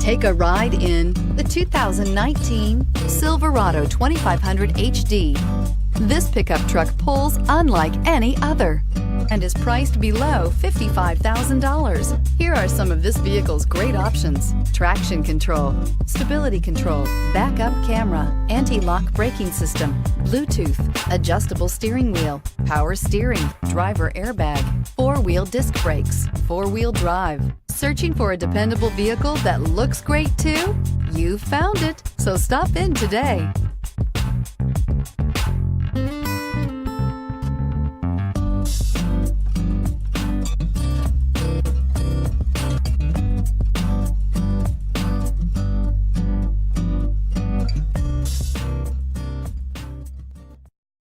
Take a ride in the 2019 Silverado 2500 HD. This pickup truck pulls unlike any other and is priced below $55,000. Here are some of this vehicle's great options: traction control, stability control, backup camera, anti-lock braking system, Bluetooth, adjustable steering wheel, power steering, driver airbag, four-wheel disc brakes, four-wheel drive. Searching for a dependable vehicle that looks great too? You found it, so stop in today.